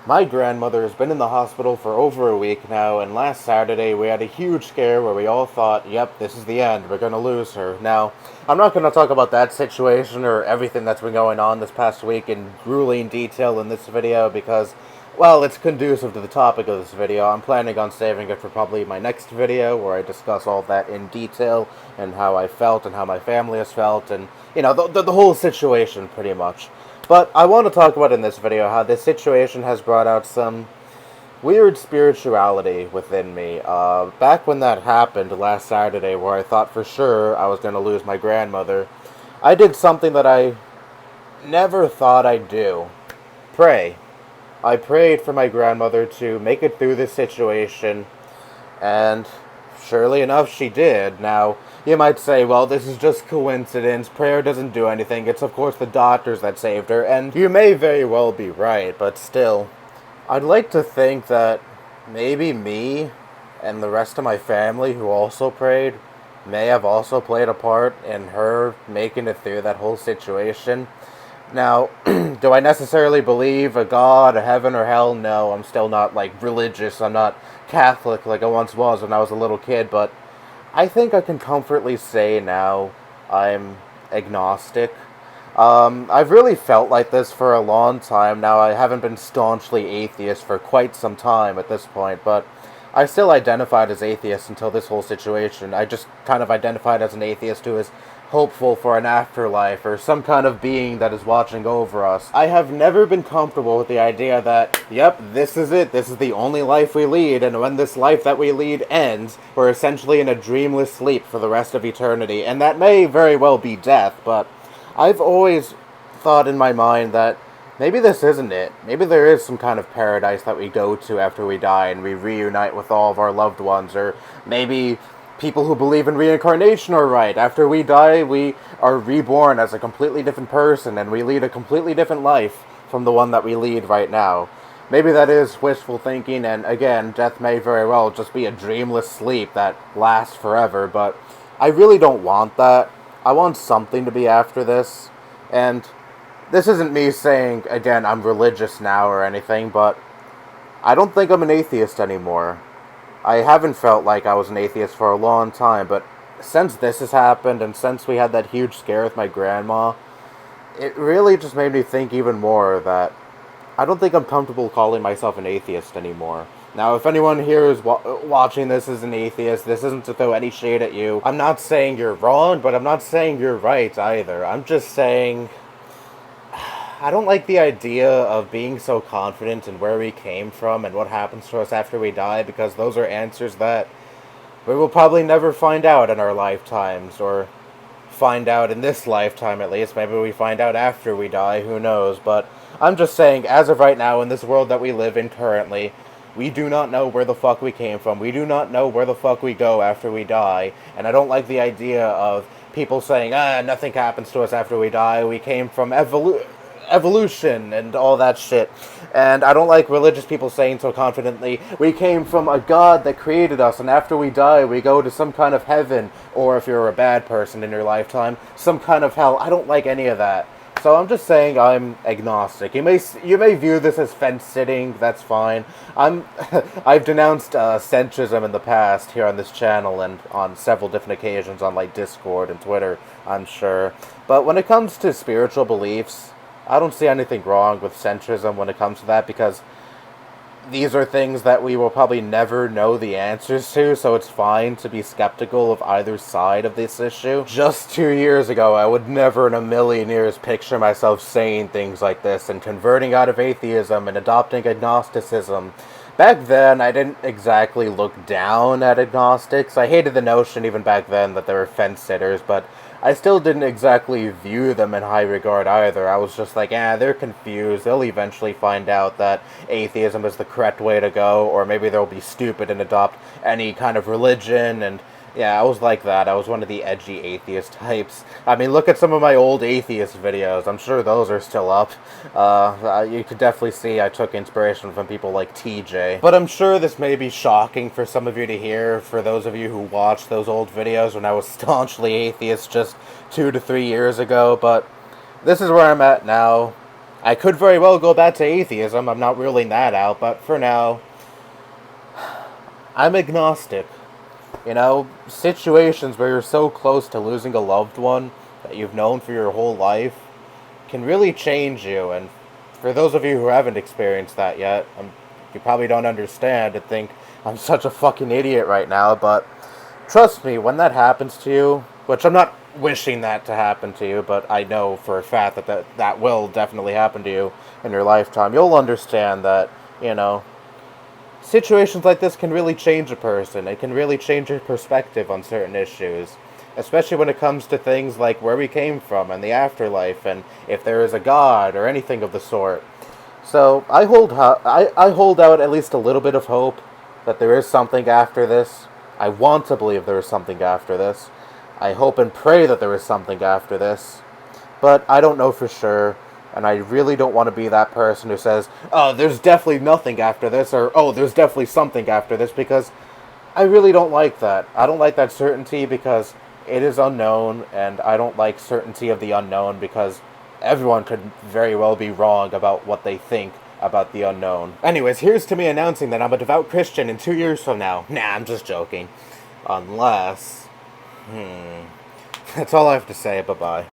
My grandmother has been in the hospital for over a week now, and last Saturday we had a huge scare where we all thought, yep, this is the end, we're gonna lose her. Now, I'm not gonna talk about that situation or everything that's been going on this past week in grueling detail in this video because, well, it's conducive to the topic of this video. I'm planning on saving it for probably my next video where I discuss all of that in detail and how I felt and how my family has felt and, the whole situation pretty much. But I want to talk about in this video how this situation has brought out some weird spirituality within me. Back when that happened last Saturday, where I thought for sure I was going to lose my grandmother, I did something that I never thought I'd do. Pray. I prayed for my grandmother to make it through this situation, and surely enough, she did. Now, you might say, well, this is just coincidence. Prayer doesn't do anything. It's, of course, the doctors that saved her. And you may very well be right, but still, I'd like to think that maybe me and the rest of my family who also prayed may have also played a part in her making it through that whole situation. Now, do I necessarily believe a God, a heaven, or hell? No, I'm still not, religious. I'm not Catholic like I once was when I was a little kid, but I think I can comfortably say now I'm agnostic. I've really felt like this for a long time now. I haven't been staunchly atheist for quite some time at this point, but I still identified as atheist until this whole situation. I just kind of identified as an atheist who is hopeful for an afterlife or some kind of being that is watching over us. I have never been comfortable with the idea that, yep, this is it, this is the only life we lead, and when this life that we lead ends, we're essentially in a dreamless sleep for the rest of eternity, and that may very well be death, but I've always thought in my mind that maybe this isn't it. Maybe there is some kind of paradise that we go to after we die and we reunite with all of our loved ones, or maybe people who believe in reincarnation are right. After we die, we are reborn as a completely different person and we lead a completely different life from the one that we lead right now. Maybe that is wishful thinking, and again, death may very well just be a dreamless sleep that lasts forever, but I really don't want that. I want something to be after this, and this isn't me saying, again, I'm religious now or anything, but I don't think I'm an atheist anymore. I haven't felt like I was an atheist for a long time, but since this has happened and since we had that huge scare with my grandma, it really just made me think even more that I don't think I'm comfortable calling myself an atheist anymore. Now, if anyone here is watching this as an atheist, this isn't to throw any shade at you. I'm not saying you're wrong, but I'm not saying you're right either. I'm just saying I don't like the idea of being so confident in where we came from and what happens to us after we die, because those are answers that we will probably never find out in our lifetimes, or find out in this lifetime at least. Maybe we find out after we die, who knows. But I'm just saying, as of right now, in this world that we live in currently, we do not know where the fuck we came from. We do not know where the fuck we go after we die. And I don't like the idea of people saying, nothing happens to us after we die. We came from evolution and all that shit. And I don't like religious people saying so confidently, we came from a god that created us, and after we die we go to some kind of heaven, or if you're a bad person in your lifetime, some kind of hell. I don't like any of that. So I'm just saying I'm agnostic. You may view this as fence sitting. That's fine. I've denounced centrism in the past here on this channel and on several different occasions on Discord and Twitter, I'm sure. But when it comes to spiritual beliefs, I don't see anything wrong with centrism when it comes to that, because these are things that we will probably never know the answers to, so it's fine to be skeptical of either side of this issue. Just 2 years ago, I would never in a million years picture myself saying things like this and converting out of atheism and adopting agnosticism. Back then, I didn't exactly look down at agnostics. I hated the notion even back then that they were fence-sitters, but I still didn't exactly view them in high regard either. I was just like, they're confused. They'll eventually find out that atheism is the correct way to go, or maybe they'll be stupid and adopt any kind of religion, and yeah, I was like that. I was one of the edgy atheist types. I mean, look at some of my old atheist videos. I'm sure those are still up. You could definitely see I took inspiration from people like TJ. But I'm sure this may be shocking for some of you to hear, for those of you who watched those old videos when I was staunchly atheist just 2 to 3 years ago. But this is where I'm at now. I could very well go back to atheism, I'm not ruling that out, but for now, I'm agnostic. You know, situations where you're so close to losing a loved one that you've known for your whole life can really change you, and for those of you who haven't experienced that yet, you probably don't understand and think I'm such a fucking idiot right now, but trust me, when that happens to you, which I'm not wishing that to happen to you, but I know for a fact that will definitely happen to you in your lifetime, you'll understand that, you know, situations like this can really change a person. It can really change your perspective on certain issues, especially when it comes to things like where we came from and the afterlife and if there is a God or anything of the sort. So I hold out at least a little bit of hope that there is something after this. I want to believe there is something after this. I hope and pray that there is something after this. But I don't know for sure, and I really don't want to be that person who says, oh, there's definitely nothing after this, or oh, there's definitely something after this, because I really don't like that. I don't like that certainty because it is unknown, and I don't like certainty of the unknown because everyone could very well be wrong about what they think about the unknown. Anyways, here's to me announcing that I'm a devout Christian in 2 years from now. Nah, I'm just joking. Unless... That's all I have to say. Bye-bye.